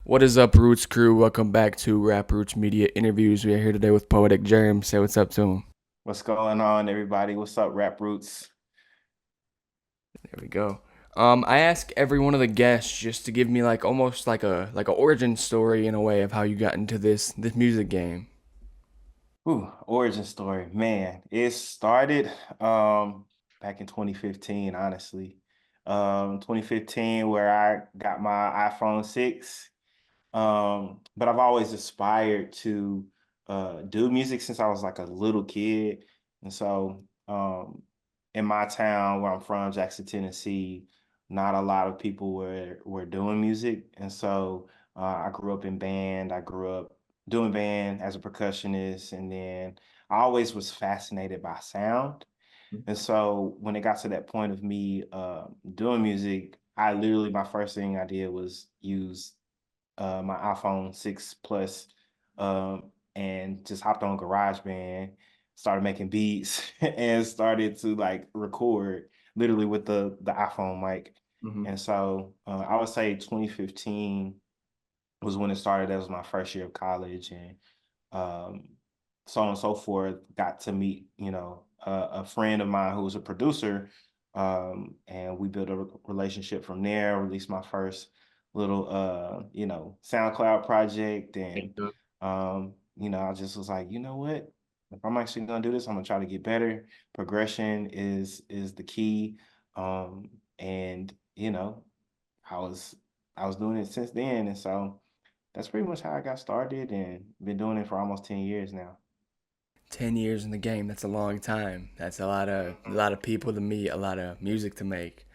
What is up, Roots crew? Welcome back to Roots Media Interviews. We are here today with Poetic Jermz. Say what's up to him. What's going on, everybody? What's up, Rap Roots? There we go. I ask every one of the guests just to give me like almost like a origin story in a way of how you got into this music game. Origin story. Man, it started back in 2015, honestly. 2015, where I got my iPhone 6. But I've always aspired to do music since I was like a little kid. And so in my town where I'm from, Jackson, Tennessee, not a lot of people were doing music. And so I grew up in band. I grew up doing band as a percussionist, and then I always was fascinated by sound. And so when it got to that point of me doing music, I literally my first thing I did was use my iPhone 6 Plus, and just hopped on GarageBand, started making beats, and started to like record literally with the iPhone mic. Hmm. And so I would say 2015 was when it started. That was my first year of college, and um, so on and so forth. Got to meet, a friend of mine who was a producer, and we built a relationship from there. Released my first little, SoundCloud project, and I just was like, you know what? If I'm actually gonna do this, I'm gonna try to get better. Progression is the key, and I was I was doing it since then, and so that's pretty much how I got started and been doing it for almost 10 years now. 10 years in the game. That's a long time. That's a lot of people to meet, a lot of music to make.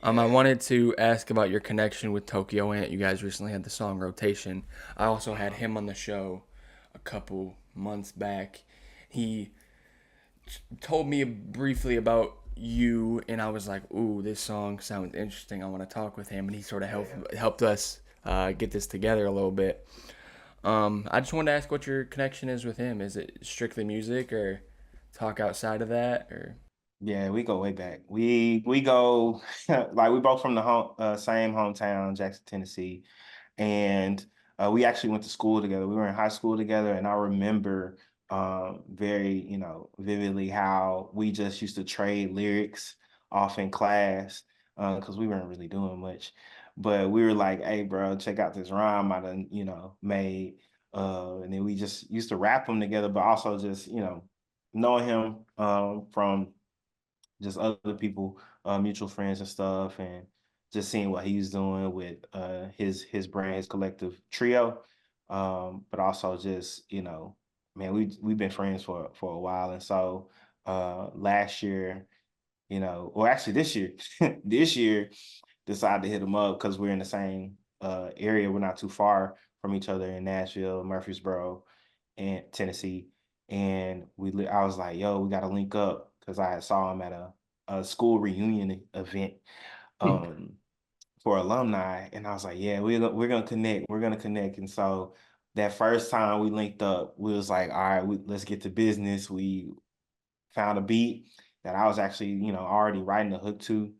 I Yeah. wanted to ask about your connection with Tokyo Ant. You guys recently had the song Rotation. I also had him on the show a couple months back. He told me briefly about you, and I was like, "Ooh, this song sounds interesting. I want to talk with him." And he sort of Yeah. helped us get this together a little bit. I just wanted to ask what your connection is with him. Is it strictly music, or talk outside of that, or? Yeah, we go way back. We go like we both from the same hometown, Jackson, Tennessee, and we actually went to school together. We were in high school together, and I remember very, vividly how we just used to trade lyrics off in class because we weren't really doing much. But we were like, "Hey, bro, check out this rhyme I done, made." And then we just used to rap them together, but also just, knowing him from just other people, mutual friends and stuff, and just seeing what he's doing with his brand, his collective trio. But also just, man, we've been friends for a while. And so last year, or actually this year, this year decided to hit him up because we're in the same area. We're not too far from each other in Nashville, Murfreesboro, and Tennessee. And I was like, yo, we got to link up because I saw him at a school reunion event um, for alumni. And I was like, yeah, we're gonna connect. We're gonna connect. And so that first time we linked up, we was like, all right, let's get to business. We found a beat that I was actually, already writing the hook to.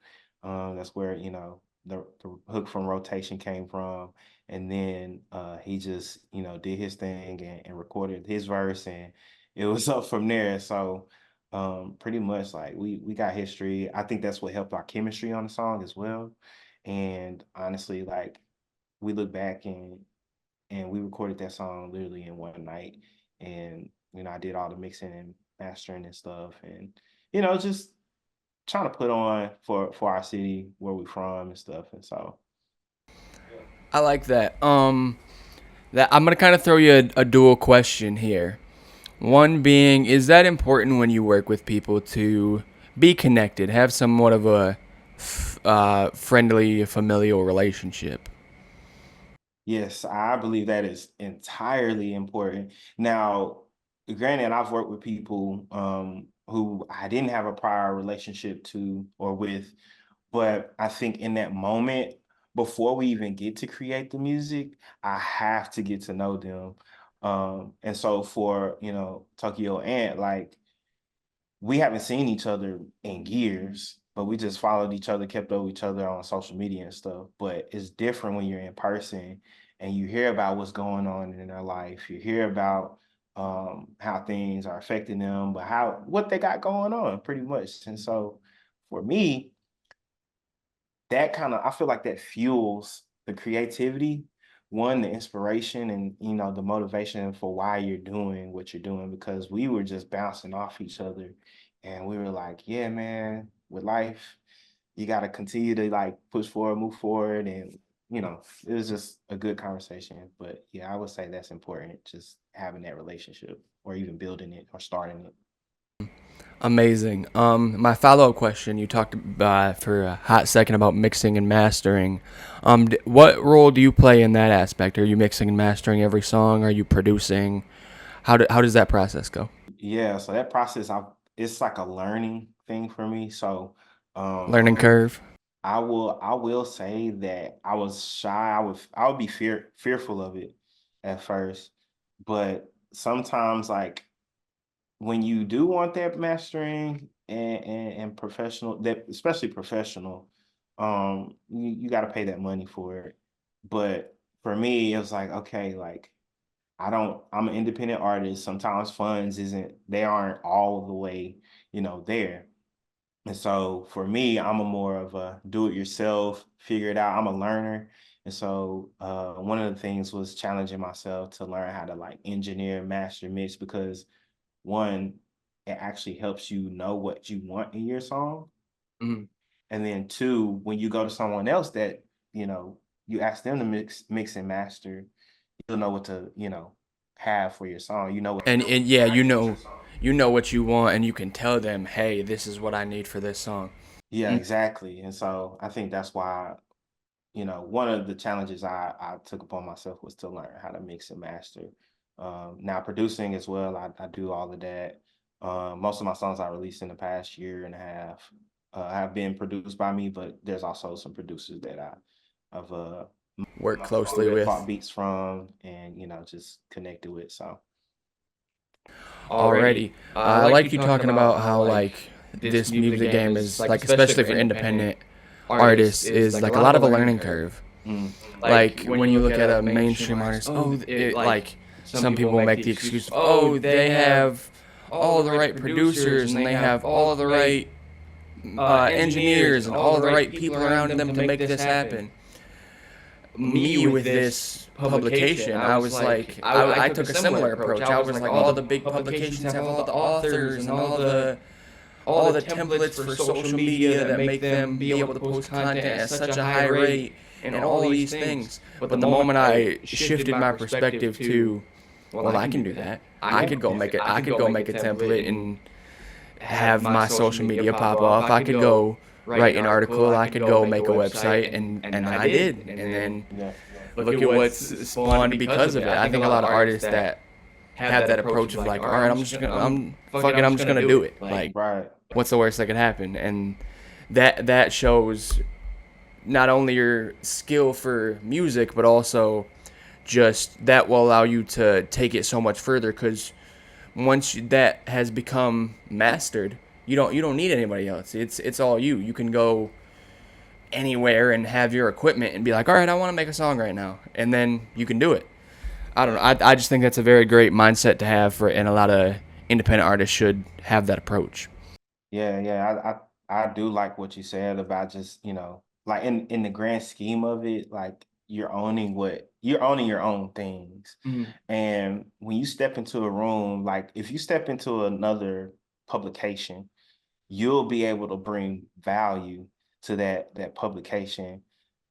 That's where, the hook from Rotation came from. And then he just, did his thing and recorded his verse, and it was up from there. So pretty much like we got history. I think that's what helped our chemistry on the song as well. And honestly, like we look back and we recorded that song literally in one night. And I did all the mixing and mastering and stuff, and just trying to put on for our city where we from and stuff. And so, yeah. I like that. That I'm gonna kind of throw you a dual question here. One being, is that important when you work with people to be connected, have somewhat of a friendly, familial relationship? Yes, I believe that is entirely important. Now, granted, I've worked with people who I didn't have a prior relationship to or with, but I think in that moment, before we even get to create the music, I have to get to know them. And so for, Tokyo Ant, like we haven't seen each other in years, but we just followed each other, kept up with each other on social media and stuff. But it's different when you're in person and you hear about what's going on in their life. You hear about how things are affecting them, but how what they got going on, pretty much. And so, for me, that kind of I feel like that fuels the creativity, one, the inspiration, and the motivation for why you're doing what you're doing, because we were just bouncing off each other, and we were like, yeah, man, with life, you got to continue to like push forward, move forward, and it was just a good conversation. But yeah, I would say that's important, just having that relationship or even building it or starting it. Amazing. My follow-up question, you talked for a hot second about mixing and mastering. What role do you play in that aspect? Are you mixing and mastering every song? Are you producing? How does that process go? Yeah, so that process, it's like a learning thing for me. So Learning curve. I will say that I was shy. I would be fearful of it at first, but sometimes, like, when you do want that mastering and professional, that especially professional, you got to pay that money for it. But for me, it was like, okay, like, I'm an independent artist. Sometimes funds isn't they aren't all the way, there. And so for me, I'm a more of a do it yourself, figure it out. I'm a learner. And so one of the things was challenging myself to learn how to like engineer, master, mix, because one, it actually helps you know what you want in your song. Mhm. And then two, when you go to someone else that, you know, you ask them to mix and master, you'll know what to, have for your song. You know what And to yeah, actually put your song. you know what you want, and you can tell them, hey, this is what I need for this song. Yeah, exactly. And so I think that's why, one of the challenges I took upon myself was to learn how to mix and master. Now producing as well, I do all of that. Most of my songs I released in the past year and a half have been produced by me, but there's also some producers that I've Work closely bought with. beats from and just connected with. So Alrighty. I like you talking about how like this music game is like, especially for independent artists, is like a lot of a learning curve. mm, Like when you look at a mainstream artist, like some people make the excuse of, oh, they have all the right producers and they have all the right engineers and all the right people around them to make this happen. Me with this publication, I was like, I took a similar approach. I was like, all the big publications have all the authors and all the templates for social media that make them be able to post content at such a high rate and all these things. But the moment I shifted my perspective to, well, I can do that. I could go make it. I could go make a template and have my social media pop off. I could go write an article. I could go make a website, and I did. And then yeah, look at what's spawned because of it. I think a lot of artists that have that approach of like, all right, I'm just gonna do it. Like, right. what's the worst that could happen? And that shows not only your skill for music, but also just that will allow you to take it so much further. Because once that has become mastered, you don't need anybody else. It's all you. You can go anywhere and have your equipment and be like, all right, I want to make a song right now, and then you can do it. I don't know. I just think that's a very great mindset to have for, and a lot of independent artists should have that approach. Yeah, yeah. I do like what you said about just, like in the grand scheme of it, like you're owning your own things. Mhm. And when you step into a room, like if you step into another publication, you'll be able to bring value to that publication,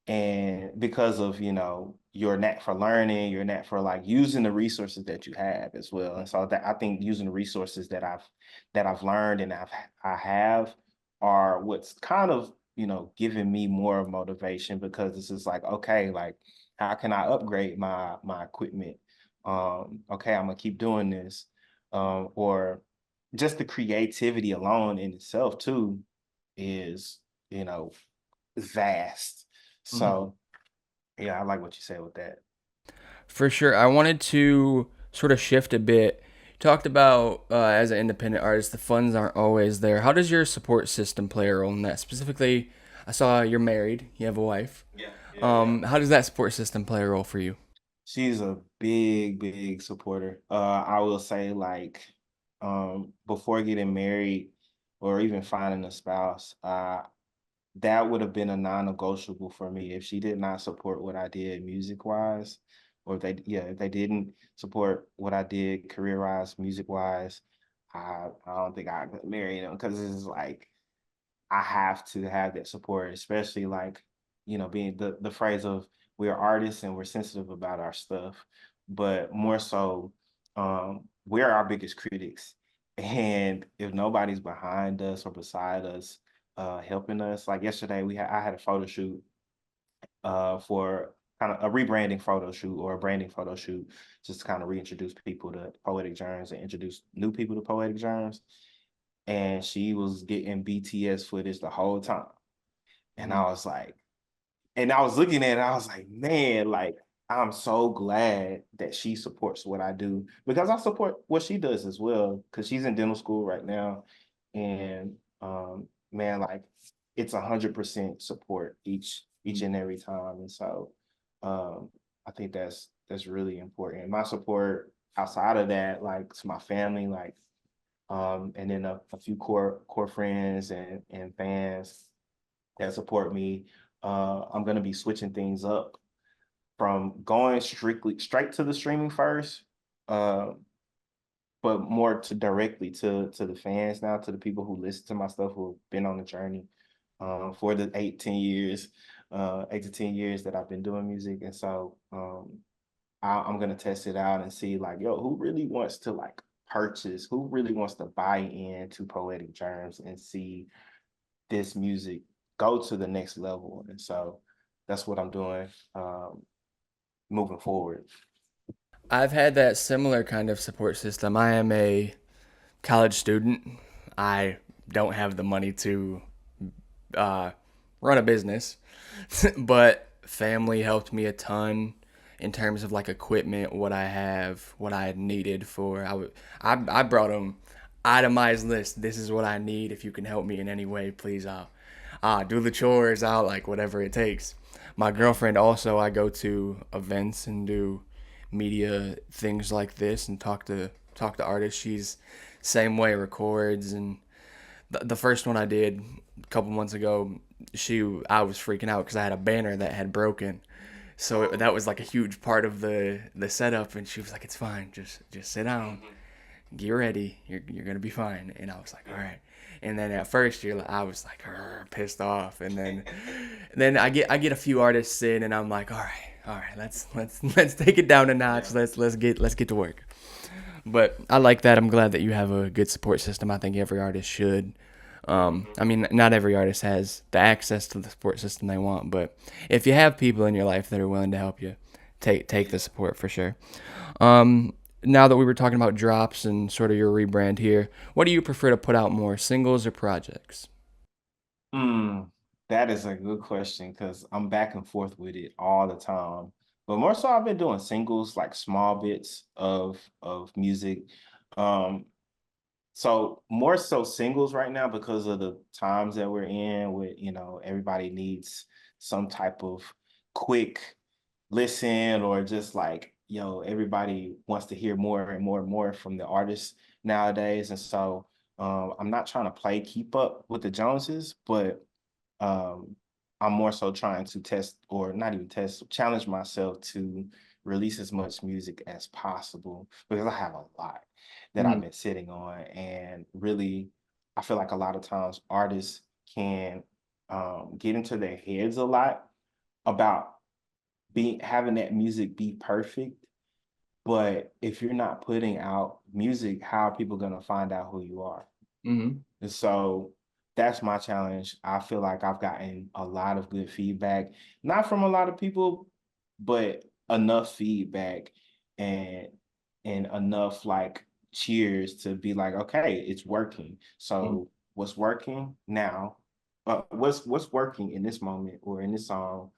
and because of your knack for learning, your knack for like using the resources that you have as well. And so that I think using the resources that I've learned and I have are what's kind of giving me more motivation, because it's just like, okay, like, how can I upgrade my equipment? Okay, I'm gonna keep doing this. Or just the creativity alone in itself too is you know vast. Mhm. So yeah, I like what you said with that. For sure. I wanted to sort of shift a bit. You talked about as an independent artist, the funds aren't always there. How does your support system play a role in that? Specifically, I saw you're married, you have a wife. Yeah, yeah, yeah. How does that support system play a role for you? She's a big, big supporter. I will say, like, before getting married or even finding a spouse, that would have been a non-negotiable for me if she did not support what I did music-wise, or if they didn't support what I did career-wise, music-wise. I don't think I could marry them because it's like I have to have that support, especially like, being the phrase of we're artists and we're sensitive about our stuff, but more so, we're our biggest critics. And if nobody's behind us or beside us, helping us, like yesterday, I had a photo shoot for kind of a rebranding photo shoot or a branding photo shoot, just to kind of reintroduce people to Poetic Jermz and introduce new people to Poetic Jermz. And she was getting BTS footage the whole time. And Mhm. I was like, and I was looking at it, I was like, man, like, I'm so glad that she supports what I do because I support what she does as well. Cause she's in dental school right now. And man, like it's 100% support each and every time. And so um I think that's really important. My support outside of that, like to my family, like and then a few core friends and fans that support me. I'm gonna be switching things up from going strictly straight to the streaming first, uh, but more to directly to the fans now, to the people who listen to my stuff, who have been on the journey for the 8 to 10 years, 8 to 10 years that I've been doing music. And so I'm gonna test it out and see like, yo, who really wants to like purchase, who really wants to buy into Poetic Jermz and see this music go to the next level. And so that's what I'm doing moving forward. I've had that similar kind of support system. I am a college student. I don't have the money to uh, run a business, but family helped me a ton in terms of like equipment, what I have, what I needed for. I brought them itemized list. This is what I need. If you can help me in any way, please. I'll do the chores. I'll like whatever it takes. My girlfriend also, I go to events and do media things like this and talk to artists. She's same way, records. And the first one I did a couple months ago, I was freaking out because I had a banner that had broken, so that was like a huge part of the setup. And she was like, "It's fine, just sit down, get ready, you're gonna be fine." And I was like, "All right." And then at first I was like pissed off, and then I get a few artists in, and I'm like, all right, let's take it down a notch. Let's get to work. But I like that. I'm glad that you have a good support system. I think every artist should. I mean, not every artist has the access to the support system they want, but if you have people in your life that are willing to help you, take the support for sure. Now that we were talking about drops and sort of your rebrand here, what do you prefer to put out more, singles or projects? Mm, that is a good question because I'm back and forth with it all the time. But more so, I've been doing singles, like small bits of music. Um, So more so singles right now because of the times that we're in with, everybody needs some type of quick listen or just like, everybody wants to hear more and more and more from the artists nowadays. And so I'm not trying to play keep up with the Joneses, but um, I'm more so trying to test or not even test, challenge myself to release as much music as possible because I have a lot that I've Mm-hmm. been sitting on. And really, I feel like a lot of times artists can get into their heads a lot about being having that music be perfect. But if you're not putting out music, how are people gonna find out who you are? Mm-hmm. And so that's my challenge. I feel like I've gotten a lot of good feedback, not from a lot of people, but enough feedback and enough like cheers to be like, okay, it's working. So what's working now? What's working in this moment or in this song,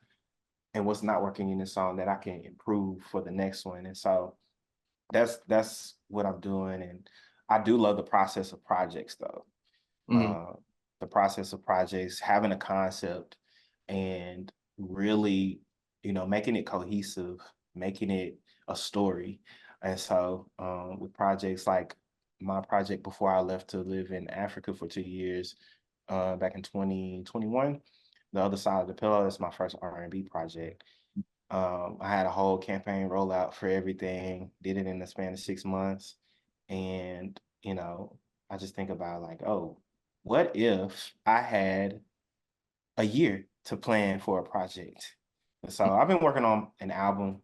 and what's not working in this song that I can improve for the next one? And so that's what I'm doing, and I do love the process of projects though. Mm-hmm. uh, the process of projects, having a concept, and really, making it cohesive. making it a story. And so with projects like my project before I left to live in Africa for 2 years, back in 2021, The Other Side of the Pillow, that's my first R&B project. I had a whole campaign rollout for everything, did it in the span of 6 months. And, I just think about like, oh, what if I had a year to plan for a project? And so I've been working on an album,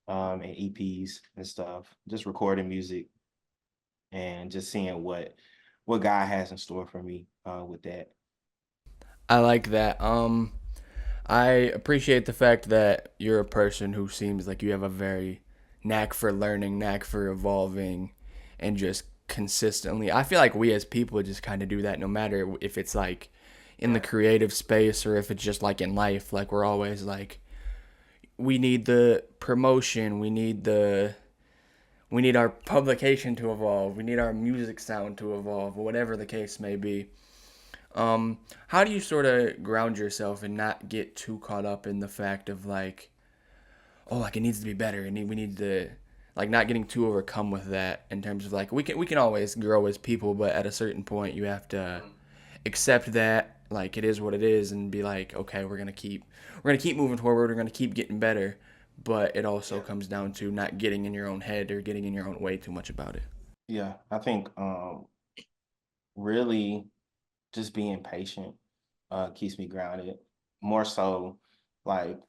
and EPs and stuff, just recording music and just seeing what God has in store for me with that. I like that. I appreciate the fact that you're a person who seems like you have a very knack for learning, knack for evolving, and just consistently. I feel like we as people just kind of do that no matter if it's like in the Right. creative space or if it's just like in life. Like we're always like, we need the promotion, we need our publication to evolve, we need our music sound to evolve, whatever the case may be. How do you sort of ground yourself and not get too caught up in the fact of like, oh, like it needs to be better, and we need to like not getting too overcome with that in terms of like we can always grow as people, but at a certain point you have to accept that like it is what it is and be like, okay, we're gonna keep moving forward, we're gonna keep getting better, but it also Yeah. comes down to not getting in your own head or getting in your own way too much about it. Yeah. I think really just being patient keeps me grounded. More so, like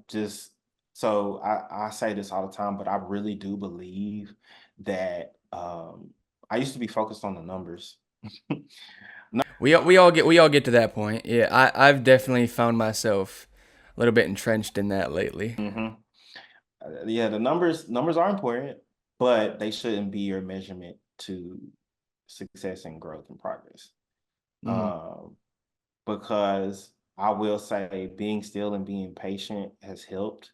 just so I say this all the time, but I really do believe that I used to be focused on the numbers. We all get to that point. Yeah, I've definitely found myself a little bit entrenched in that lately. Hmm. Yeah, the numbers are important, but they shouldn't be your measurement to success and growth and progress. Mm, Um, because I will say being still and being patient has helped.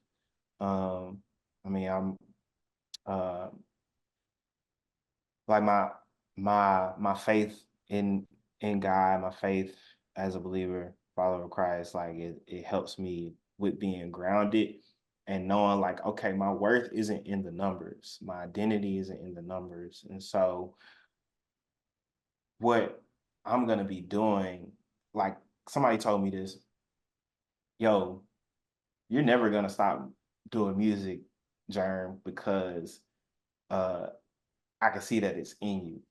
Um, I mean, I'm uh, like my faith in God, my faith as a believer, follower of Christ, like it helps me with being grounded and knowing like, okay, my worth isn't in the numbers, my identity isn't in the numbers. And so what I'm gonna be doing, like somebody told me this, yo, you're never gonna stop doing music, Germ, because uh I can see that it's in you.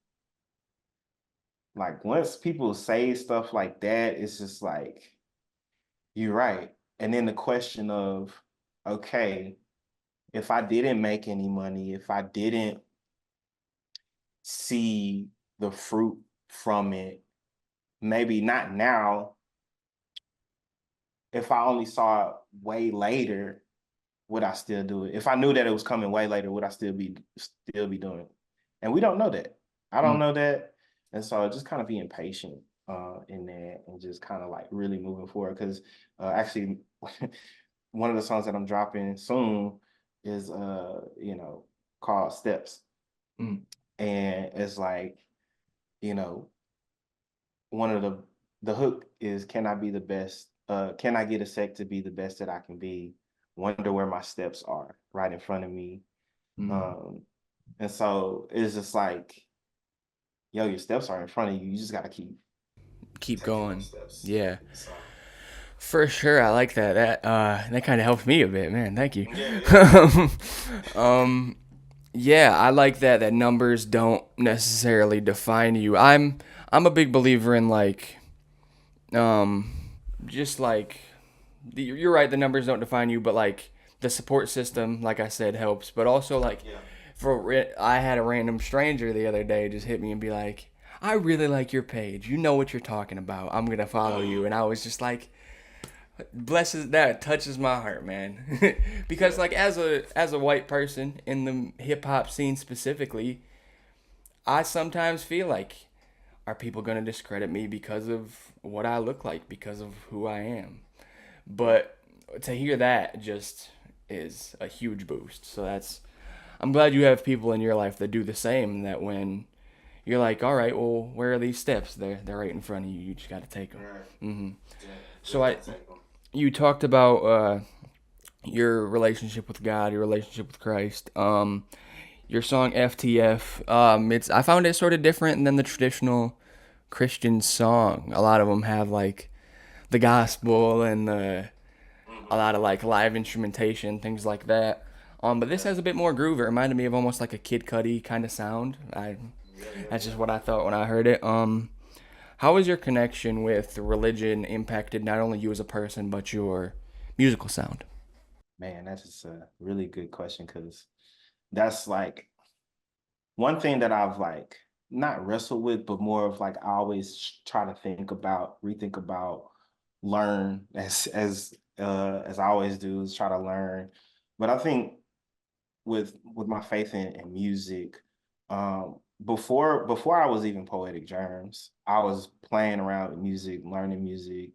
Like once people say stuff like that, it's just like, you're right. And then the question of, okay, if I didn't make any money, if I didn't see the fruit from it, maybe not now, if I only saw it way later, would I still do it? If I knew that it was coming way later, would I still be doing it? And we don't know that. I don't mm, know that. And so just kind of being patient in that and just kind of like really moving forward. Because actually one of the songs that I'm dropping soon is called Steps. mm. And it's like, you know, one of the hook is, can I be the best? Can I get a sec to be the best that I can be? Wonder where my steps are right in front of me. Mm. Um, and so it's just like, yo, your steps are in front of you. You just gotta keep Keep taking those going. steps. Yeah, So for sure. I like that. That kind of helped me a bit, man. Thank you. yeah, yeah. um, yeah, I like that. That numbers don't necessarily define you. I'm a big believer in like um, just like you're right. The numbers don't define you, but like the support system, like I said, helps. But also like Yeah. I had a random stranger the other day just hit me and be like, I really like your page. You know what you're talking about. I'm gonna follow you. And I was just like, blesses that touches my heart, man. Because Yeah. like as a white person in the hip hop scene specifically, I sometimes feel like, are people gonna discredit me because of what I look like, because of who I am? Yeah. But to hear that just is a huge boost. So that's I'm glad you have people in your life that do the same. That when you're like, all right, well, where are these steps? They're right in front of you. You just got to take them. Right. Hmm. Yeah. So Just I gotta take them. you talked about your relationship with God, your relationship with Christ. Your song FTF. It's I found it sort of different than the traditional Christian song. A lot of them have like the gospel and a lot of like live instrumentation, things like that. But this has a bit more groove. It reminded me of almost like a Kid Cudi kind of sound. That's just what I thought when I heard it. How has your connection with religion impacted not only you as a person but your musical sound? Man, that's just a really good question because that's like one thing that I've like not wrestled with, but more of like I always try to think about, rethink about, learn as I always do is try to learn. But I think with my faith in music, before I was even Poetic Jermz, I was playing around with music, learning music.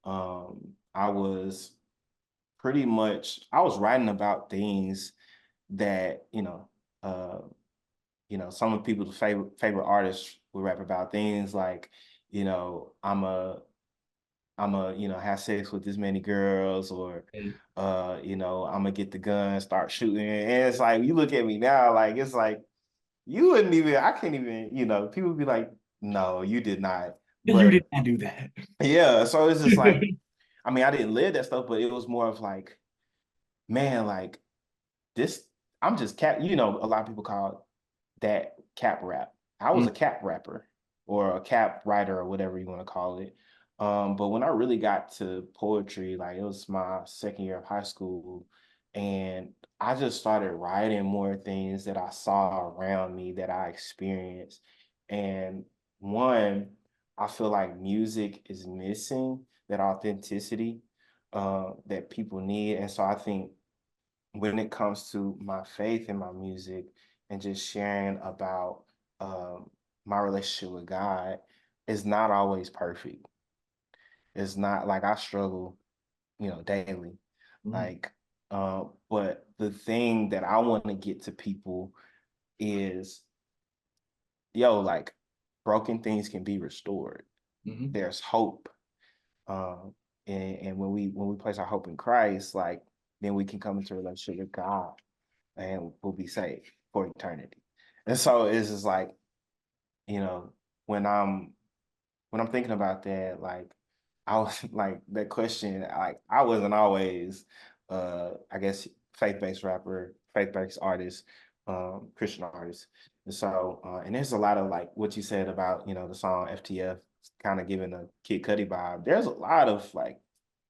I was pretty much I was writing about things that uh some of people's favorite artists would rap about things like I'm a have sex with this many girls, or I'm gonna get the gun, start shooting. And it's like you look at me now, like it's like you wouldn't even I can't even, people would be like, no, you did not. You did But not do that. yeah, so it's just like, I mean, I didn't live that stuff, but it was more of like, man, like this, I'm just cap, a lot of people call that cap rap. I was Mm, a cap rapper or a cap writer or whatever you want to call it. But when I really got to poetry, like it was my second year of high school, and I just started writing more things that I saw around me that I experienced. And one, I feel like music is missing that authenticity that people need. And so I think when it comes to my faith and my music and just sharing about my relationship with God, it's not always perfect. It's not like I struggle, daily. mm, Like, but the thing that I want to get to people is, yo, like broken things can be restored. mhm, There's hope. Um, and when we place our hope in Christ, like then we can come into a relationship with God and will be saved for eternity. And so it's just like, you know, when I'm thinking about that, like I was like that question, like I wasn't always I guess faith-based rapper, faith-based artist, Christian artist. And so and there's a lot of like what you said about, the song FTF kind of giving a Kid Cudi vibe. There's a lot of like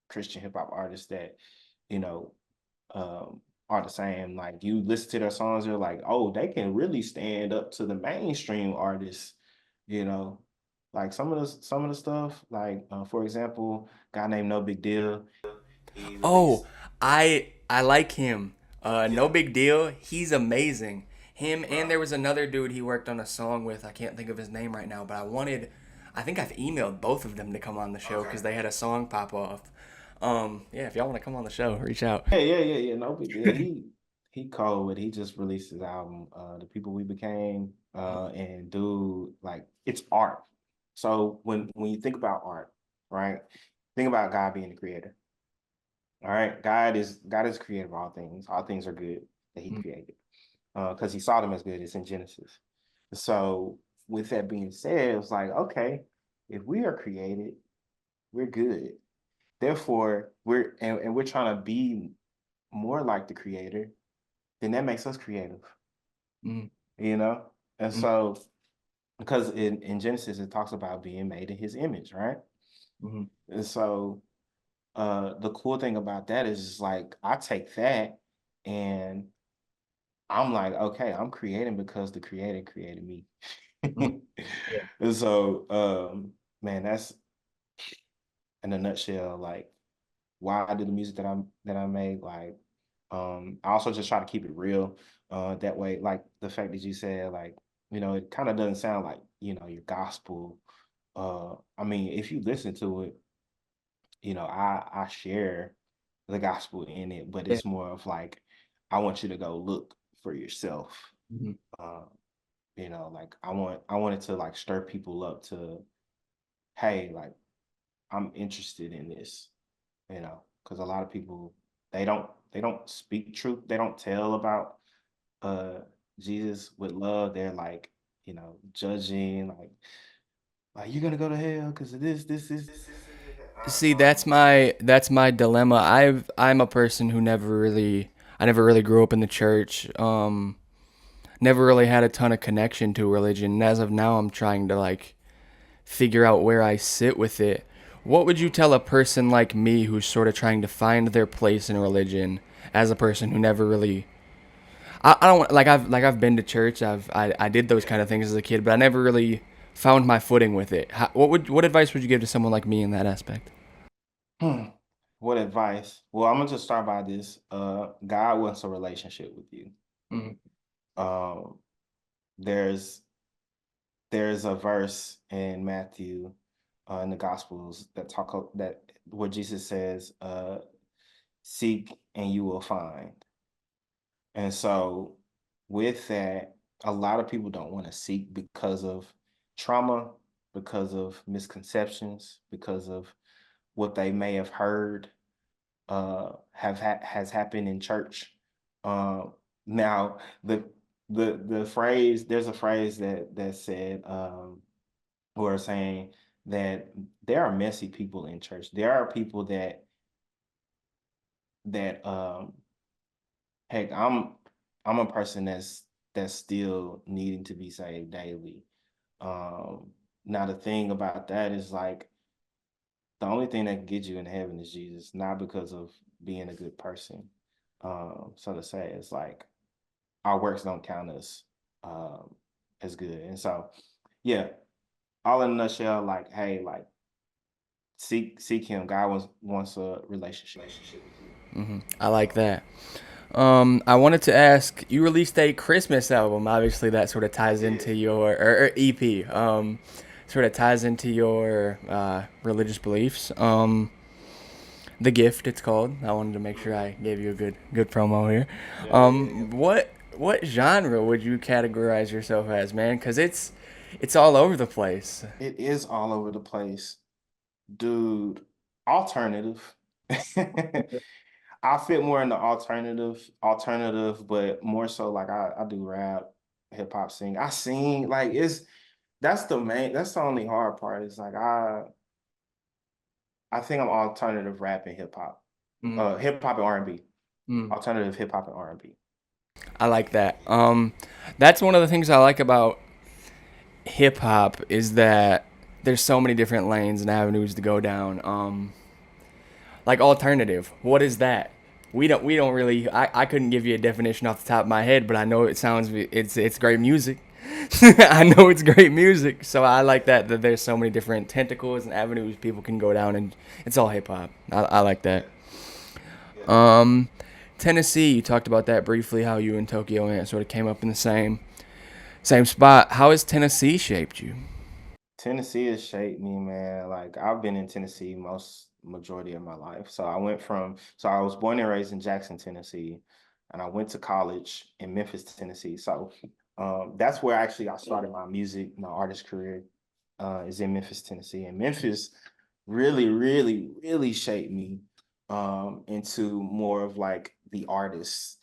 Christian hip hop artists that, you know, are the same. Like you listen to their songs, you're like, oh, they can really stand up to the mainstream artists, you know. Like some of the stuff, like for example, guy named No Big Deal, he Oh, released. I like him. No Yeah. big deal. He's amazing. Him and Bro. there was another dude he worked on a song with. I can't think of his name right now, but I think I've emailed both of them to come on the show Okay. because they had a song pop off. Yeah, if y'all want to come on the show, reach out. Yeah. No big deal. He cold with. He just released his album, The People We Became. And dude, like it's art. So when you think about art, right? Think about God being the creator. All right. God is creator of all things. All things are good that he Mm, created. Because he saw them as good. It's in Genesis. So with that being said, it's like, okay, if we are created, we're good. Therefore, and we're trying to be more like the creator, then that makes us creative, mm, you know? And mm, so because in Genesis it talks about being made in his image, right? mm, And so the cool thing about that is like I take that and I'm like, okay, I'm creating because the creator created me. mm. Yeah. And so man, that's in a nutshell, like why I do the music that I make. Like I also just try to keep it real. That way, like the fact that you said, like, it kind of doesn't sound like, your gospel. I mean, if you listen to it, I share the gospel in it, but Yeah. it's more of like I want you to go look for yourself. Mhm, Uh, like I wanted to like stir people up to, hey, like I'm interested in this, because a lot of people they don't don't speak truth. They don't tell about uh Jesus with love. They're like, judging, like you're gonna go to hell because of this. See, that's my dilemma. I'm a person who I never really grew up in the church. Never really had a ton of connection to religion. And as of now, I'm trying to like figure out where I sit with it. What would you tell a person like me who's sort of trying to find their place in religion as a person who never really I don't I've been to church. I did those kind of things as a kid, but I never really found my footing with it. What advice would you give to someone like me in that aspect? Hmm. What advice? Well, I'm gonna just start by this. God wants a relationship with you. Mm-hmm. Um, there's there's a verse in Matthew, in the Gospels that where Jesus says, "Seek and you will find." And so, with that, a lot of people don't want to seek because of trauma, because of misconceptions, because of what they may have heard has happened in church. Now the phrase there's a phrase that said who are saying that there are messy people in church. There are people that heck, I'm a person that's still needing to be saved daily. Um, Now the thing about that is like the only thing that can get you in heaven is Jesus, not because of being a good person. So to say, it's like our works don't count us um, as good. And so, yeah, all in a nutshell, like, hey, like seek Him. God wants a relationship with you. I like that. I wanted to ask. You released a Christmas album. Obviously, that sort of ties into your or EP. Sort of ties into your religious beliefs. The Gift, it's called. I wanted to make sure I gave you a good promo here. What genre would you categorize yourself as, man? Because it's all over the place. It is all over the place, dude. Alternative. I fit more in the alternative, but more so like I do rap, hip hop, sing. I sing like that's the only hard part. Is like I think I'm alternative rap and hip hop. Mm, Hip hop and R&B. mm. Alternative hip hop and R&B. I like that. That's one of the things I like about hip hop is that there's so many different lanes and avenues to go down. Like alternative, what is that? We don't really. I couldn't give you a definition off the top of my head, but I know it's great music. I know it's great music, so I like that there's so many different tentacles and avenues people can go down, and it's all hip hop. I like that. Um, Tennessee, you talked about that briefly, how you and Tokyo Ant sort of came up in the same spot. How has Tennessee shaped you? Tennessee has shaped me, man. Like I've been in Tennessee most majority of my life. So I was born and raised in Jackson, Tennessee, and I went to college in Memphis, Tennessee. So that's where actually I started my artist career is in Memphis, Tennessee. And Memphis really, really, really shaped me into more of like the artist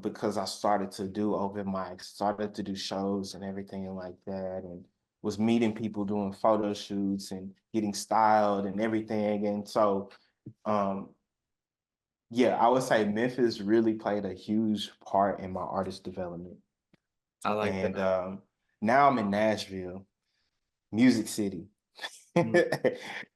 because I started to do open mics, started to do shows and everything like that, and was meeting people doing photo shoots and getting styled and everything. And so, um, yeah, I would say Memphis really played a huge part in my artist development. I like And that. now I'm in Nashville, Music City. Mm.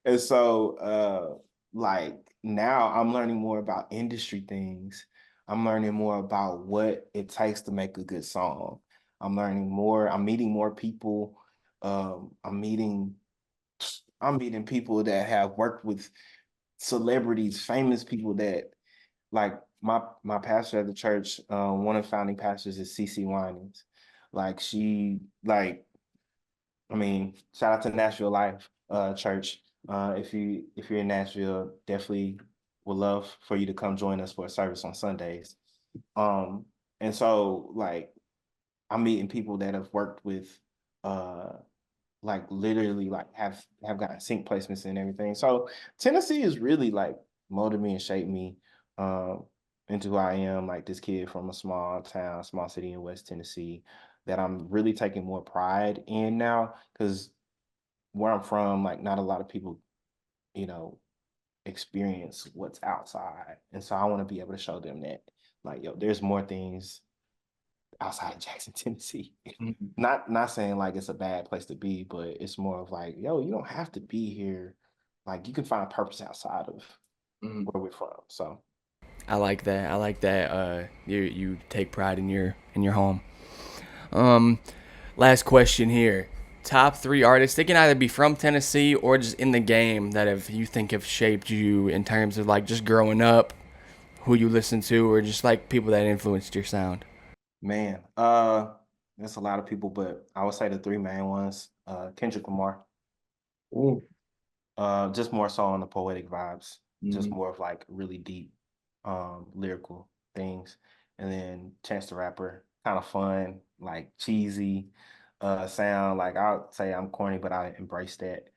And so, like now I'm learning more about industry things. I'm learning more about what it takes to make a good song. I'm meeting more people. Um, I'm meeting, I'm meeting people that have worked with celebrities, famous people that like my pastor at the church, one of the founding pastors is CC Winans. Like like I mean, shout out to Nashville Life Church. If you're in Nashville, definitely would love for you to come join us for a service on Sundays. Um, and so like I'm meeting people that have worked with uh like literally like have gotten sync placements and everything. So Tennessee is really like molded me and shaped me. Um, into who I am, like this kid from a small town, small city in West Tennessee, that I'm really taking more pride in now. Because where I'm from, like not a lot of people, you know, experience what's outside. And so I want to be able to show them that, like, yo, there's more things outside of Jackson, Tennessee. Mhm. Not saying like it's a bad place to be, but it's more of like, yo, you don't have to be here. Like you can find purpose outside of Mhm. where we're from. So I like that. I like that. You take pride in your home. Um, Last question here. Top three artists. They can either be from Tennessee or just in the game that have you think have shaped you in terms of like just growing up, who you listen to, or just like people that influenced your sound. man, there's a lot of people, but I would say the three main ones, Kendrick Lamar, Ooh. just more so on the poetic vibes, just Mhm. more of like really deep, lyrical things. And then Chance the Rapper, kind of fun, like cheesy, sound. Like I'll say I'm corny, but I embrace that.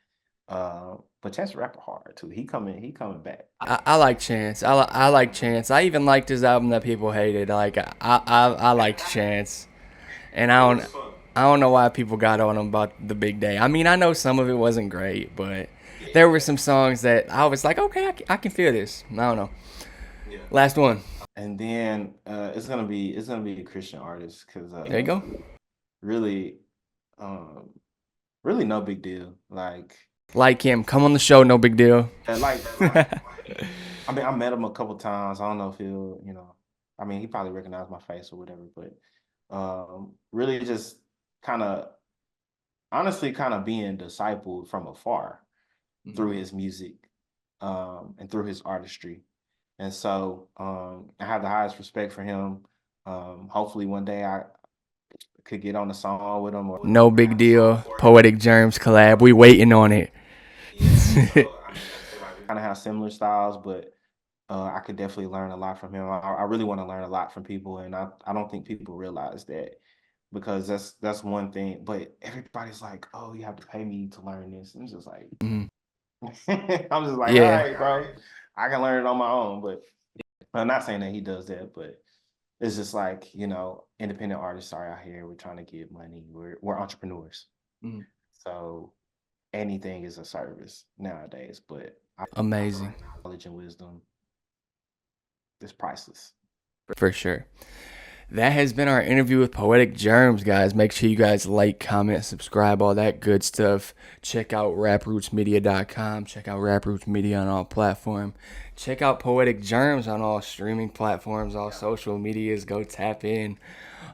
But Chance the Rapper hard too. He coming back. I like Chance. I like Chance. I even liked his album that people hated. Like I liked Chance, and I don't know why people got on him about the big day. I mean, I know some of it wasn't great, but there were some songs that I was like, okay, I can feel this. I don't know. Last one. And then it's gonna be a Christian artist because There you go. really um really no big deal. Like him. Come on the show. No big deal. Like I mean I met him a couple times. I don't know if he'll, I mean he probably recognized my face or whatever, but really just kind of honestly kind of being discipled from afar through his music and through his artistry. And so I have the highest respect for him. Hopefully one day I could get on the song with him or No big deal. Poetic Jermz collab. We waiting on it. kind of have similar styles, but I could definitely learn a lot from him. I really want to learn a lot from people, and I don't think people realize that because that's one thing. But everybody's like, "Oh, you have to pay me to learn this." And it's just like, Mhm. I'm just like, "All Yeah. right, bro, I can learn it on my own." But I'm not saying that he does that, but it's just like independent artists are out here. We're trying to get money. We're entrepreneurs, Mhm. so anything is a service nowadays. But I feel Amazing. like knowledge and wisdom is priceless. For sure. That has been our interview with Poetic Jermz, guys. Make sure you guys like, comment, subscribe, all that good stuff. Check out raprootsmedia.com. Check out Raproots Media on all platforms. Check out Poetic Jermz on all streaming platforms, all social medias. Go tap in.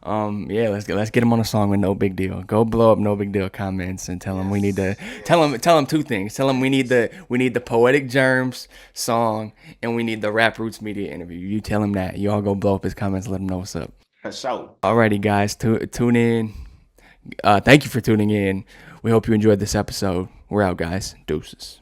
Yeah, let's get him on a song with No Big Deal. Go blow up No Big Deal comments and tell him we need to tell him two things. Tell him we need the Poetic Jermz song and we need the Raproots Media interview. You tell him that. You all go blow up his comments. Let him know what's up. For sure. Alrighty, guys, tune in. Thank you for tuning in. We hope you enjoyed this episode. We're out, guys. Deuces.